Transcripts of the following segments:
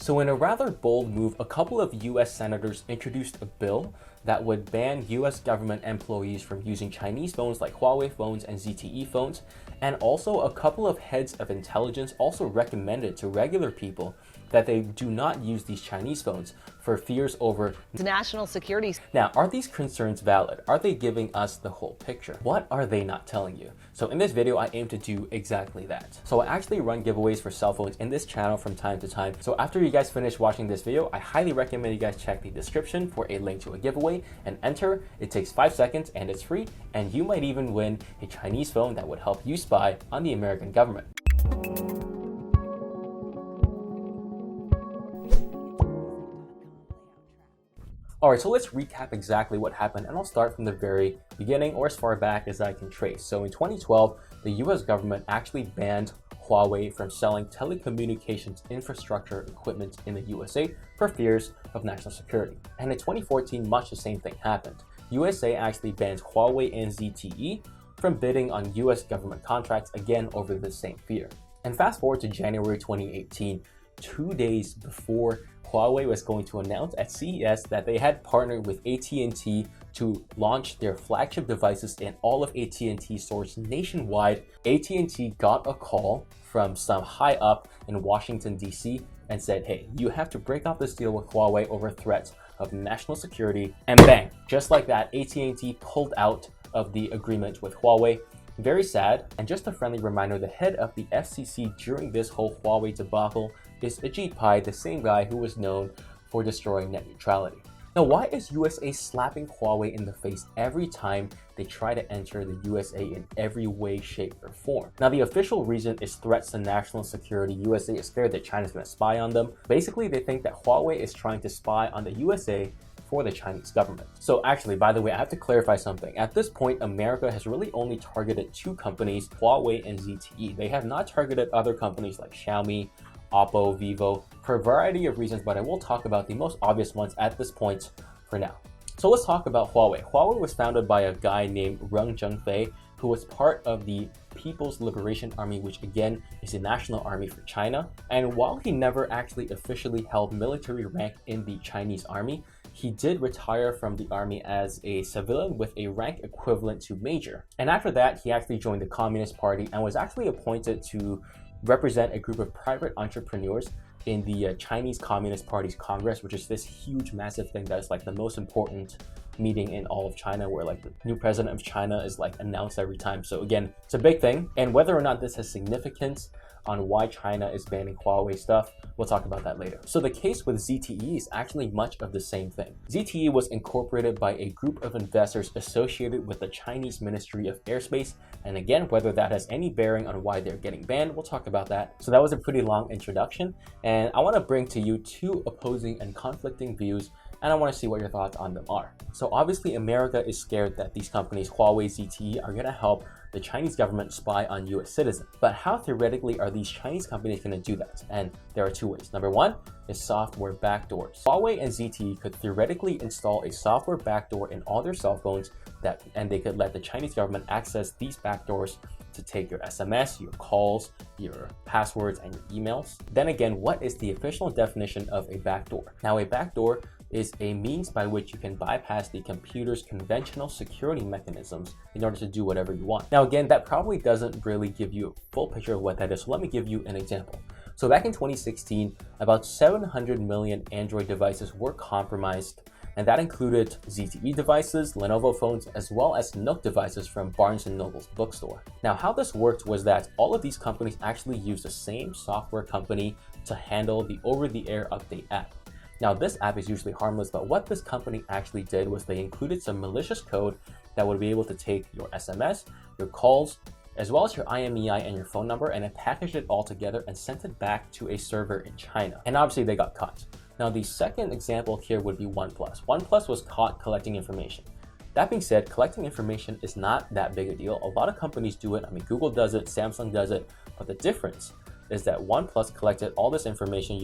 So in a rather bold move, a couple of US senators introduced a bill that would ban US government employees from using Chinese phones like Huawei phones and ZTE phones. And also a couple of heads of intelligence also recommended to regular people that they do not use these Chinese phones for fears over national security. Now, are these concerns valid? Are they giving us the whole picture? What are they not telling you? So in this video, I aim to do exactly that. So I actually run giveaways for cell phones in this channel from time to time. So after you guys finish watching this video, I highly recommend you guys check the description for a link to a giveaway and enter. It takes 5 seconds and it's free, and you might even win a Chinese phone that would help you spy on the American government. Alright, so let's recap exactly what happened, and I'll start from the very beginning, or as far back as I can trace. So in 2012, the US government actually banned Huawei from selling telecommunications infrastructure equipment in the USA for fears of national security. And in 2014, much the same thing happened. USA actually banned Huawei and ZTE from bidding on US government contracts, again over the same fear. And fast forward to January 2018, 2 days before Huawei was going to announce at CES that they had partnered with AT&T to launch their flagship devices in all of AT&T stores nationwide. AT&T got a call from some high up in Washington, D.C. and said, hey, you have to break off this deal with Huawei over threats of national security. And bang, just like that, AT&T pulled out of the agreement with Huawei. Very sad. And just a friendly reminder, the head of the FCC during this whole Huawei debacle is Ajit Pai, the same guy who was known for destroying net neutrality. Now, why is USA slapping Huawei in the face every time they try to enter the USA in every way, shape, or form? Now, the official reason is threats to national security. USA is scared that China's going to spy on them. Basically, they think that Huawei is trying to spy on the USA for the Chinese government. So actually, by the way, I have to clarify something. At this point, America has really only targeted 2 companies, Huawei and ZTE. They have not targeted other companies like Xiaomi, Oppo, Vivo, for a variety of reasons, but I will talk about the most obvious ones at this point for now. So let's talk about Huawei. Huawei was founded by a guy named Reng Zhengfei, who was part of the People's Liberation Army, which again is a national army for China. And while he never actually officially held military rank in the Chinese army, he did retire from the army as a civilian with a rank equivalent to major. And after that, he actually joined the Communist Party and was actually appointed to represent a group of private entrepreneurs in the Chinese Communist Party's Congress, which is this huge, massive thing that is like the most important meeting in all of China, where like the new president of China is like announced every time. So again, it's a big thing. And whether or not this has significance on why China is banning Huawei stuff, we'll talk about that later. So the case with ZTE is actually much of the same thing. ZTE was incorporated by a group of investors associated with the Chinese Ministry of Airspace. And again, whether that has any bearing on why they're getting banned, we'll talk about that. So that was a pretty long introduction. And I want to bring to you 2 opposing and conflicting views, and I want to see what your thoughts on them are. So obviously, America is scared that these companies, Huawei, ZTE, are going to help the Chinese government spy on US citizens. But how theoretically are these Chinese companies going to do that? And there are 2 ways. Number 1 is software backdoors. Huawei and ZTE could theoretically install a software backdoor in all their cell phones and they could let the Chinese government access these backdoors to take your SMS, your calls, your passwords, and your emails. Then again, what is the official definition of a backdoor? Now, a backdoor is a means by which you can bypass the computer's conventional security mechanisms in order to do whatever you want. Now again, that probably doesn't really give you a full picture of what that is, so let me give you an example. So back in 2016, about 700 million Android devices were compromised, and that included ZTE devices, Lenovo phones, as well as Nook devices from Barnes & Noble's bookstore. Now, how this worked was that all of these companies actually used the same software company to handle the over-the-air update app. Now, this app is usually harmless, but what this company actually did was they included some malicious code that would be able to take your SMS, your calls, as well as your IMEI and your phone number, and it packaged it all together and sent it back to a server in China. And obviously they got caught. Now, the second example here would be OnePlus. OnePlus was caught collecting information. That being said, collecting information is not that big a deal. A lot of companies do it. I mean, Google does it, Samsung does it, but the difference is that OnePlus collected all this information,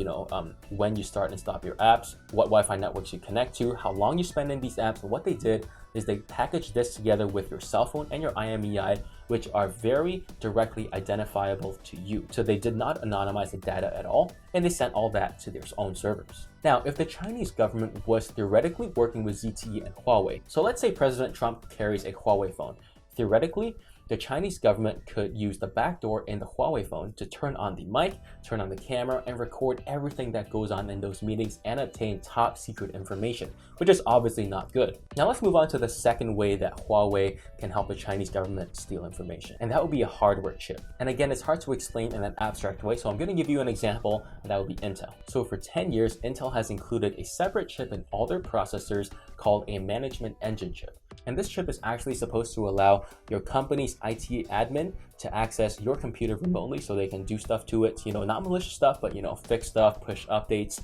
when you start and stop your apps, what Wi-Fi networks you connect to, how long you spend in these apps. And what they did is they packaged this together with your cell phone and your IMEI which are very directly identifiable to you. So they did not anonymize the data at all, and they sent all that to their own servers. Now, if the Chinese government was theoretically working with ZTE and Huawei, so let's say President Trump carries a Huawei phone, theoretically, the Chinese government could use the backdoor in the Huawei phone to turn on the mic, turn on the camera, and record everything that goes on in those meetings and obtain top secret information, which is obviously not good. Now let's move on to the second way that Huawei can help the Chinese government steal information, and that would be a hardware chip. And again, it's hard to explain in an abstract way, so I'm going to give you an example, and that would be Intel. So for 10 years, Intel has included a separate chip in all their processors called a management engine chip. And this chip is actually supposed to allow your company's IT admin to access your computer remotely so they can do stuff to it, not malicious stuff, but fix stuff, push updates,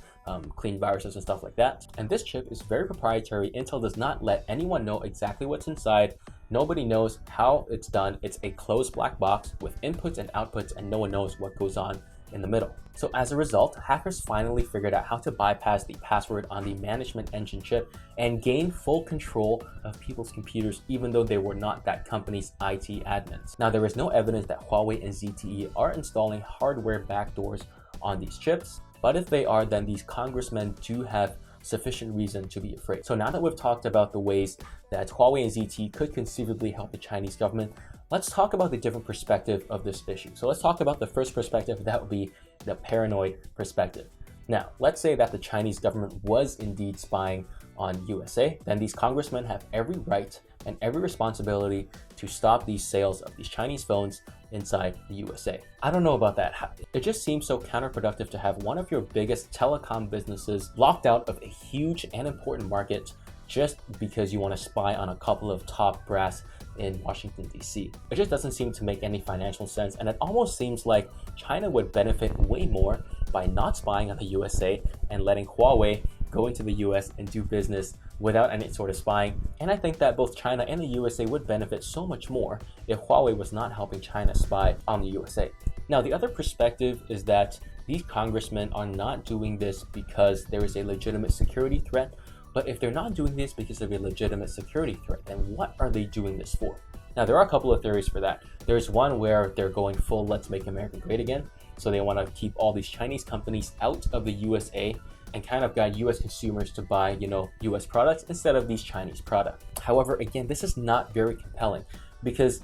clean viruses and stuff like that. And this chip is very proprietary. Intel does not let anyone know exactly what's inside. Nobody knows how it's done. It's a closed black box with inputs and outputs, and no one knows what goes on in the middle. So as a result, hackers finally figured out how to bypass the password on the management engine chip and gain full control of people's computers, even though they were not that company's IT admins. Now, there is no evidence that Huawei and ZTE are installing hardware backdoors on these chips, but if they are, then these congressmen do have sufficient reason to be afraid. So now that we've talked about the ways that Huawei and ZTE could conceivably help the Chinese government, let's talk about the different perspective of this issue. So let's talk about the first perspective, that would be the paranoid perspective. Now, let's say that the Chinese government was indeed spying on USA, then these congressmen have every right and every responsibility to stop these sales of these Chinese phones inside the USA. I don't know about that. It just seems so counterproductive to have one of your biggest telecom businesses locked out of a huge and important market just because you want to spy on a couple of top brass in Washington, D.C. It just doesn't seem to make any financial sense, and it almost seems like China would benefit way more by not spying on the USA and letting Huawei go into the US and do business without any sort of spying. And I think that both China and the USA would benefit so much more if Huawei was not helping China spy on the USA. Now, the other perspective is that these congressmen are not doing this because there is a legitimate security threat. But if they're not doing this because of a legitimate security threat, then what are they doing this for? Now, there are a couple of theories for that. There's one where they're going full "Let's make America great again." So they want to keep all these Chinese companies out of the USA and kind of guide US consumers to buy, US products instead of these Chinese products. However, again, this is not very compelling because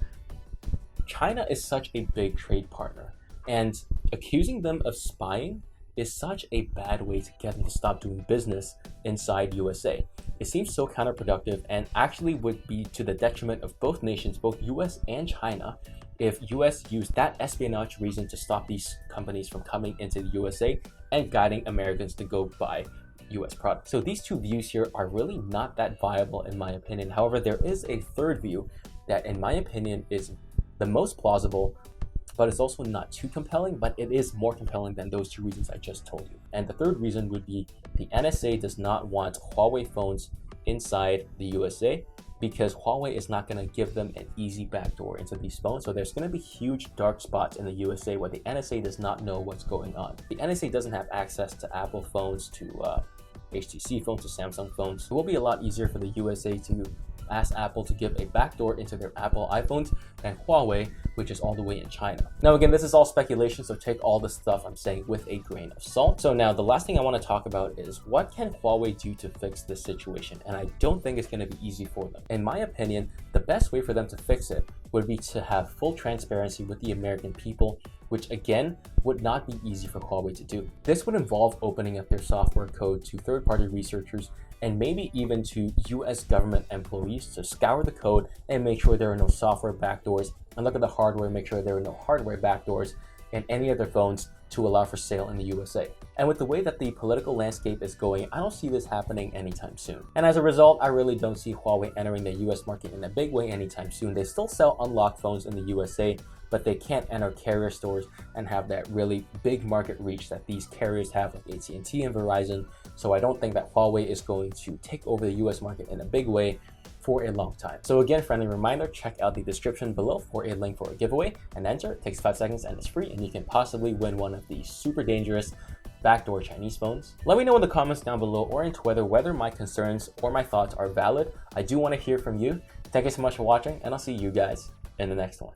China is such a big trade partner, and accusing them of spying is such a bad way to get them to stop doing business inside USA. It seems so counterproductive and actually would be to the detriment of both nations, both US and China, if US used that espionage reason to stop these companies from coming into the USA and guiding Americans to go buy US products. So these two views here are really not that viable in my opinion. However, there is a third view that in my opinion is the most plausible, but it's also not too compelling, but it is more compelling than those two reasons I just told you. And the third reason would be the NSA does not want Huawei phones inside the USA because Huawei is not going to give them an easy backdoor into these phones. So there's going to be huge dark spots in the USA where the NSA does not know what's going on. The NSA doesn't have access to Apple phones, to HTC phones, to Samsung phones. It will be a lot easier for the USA to ask Apple to give a backdoor into their Apple iPhones than Huawei, which is all the way in China. Now again, this is all speculation, so take all the stuff I'm saying with a grain of salt. So now the last thing I want to talk about is what can Huawei do to fix this situation? And I don't think it's going to be easy for them. In my opinion, the best way for them to fix it would be to have full transparency with the American people, which again would not be easy for Huawei to do. This would involve opening up their software code to third-party researchers and maybe even to US government employees to scour the code and make sure there are no software backdoors, and look at the hardware, make sure there are no hardware backdoors in any other phones to allow for sale in the USA. And with the way that the political landscape is going, I don't see this happening anytime soon. And as a result, I really don't see Huawei entering the US market in a big way anytime soon. They still sell unlocked phones in the USA, but they can't enter carrier stores and have that really big market reach that these carriers have, like AT&T and Verizon. So I don't think that Huawei is going to take over the US market in a big way for a long time. So again, friendly reminder, check out the description below for a link for a giveaway and enter. It takes 5 seconds and it's free, and you can possibly win one of these super dangerous backdoor Chinese phones. Let me know in the comments down below or in Twitter whether my concerns or my thoughts are valid. I do want to hear from you. Thank you so much for watching, and I'll see you guys in the next one.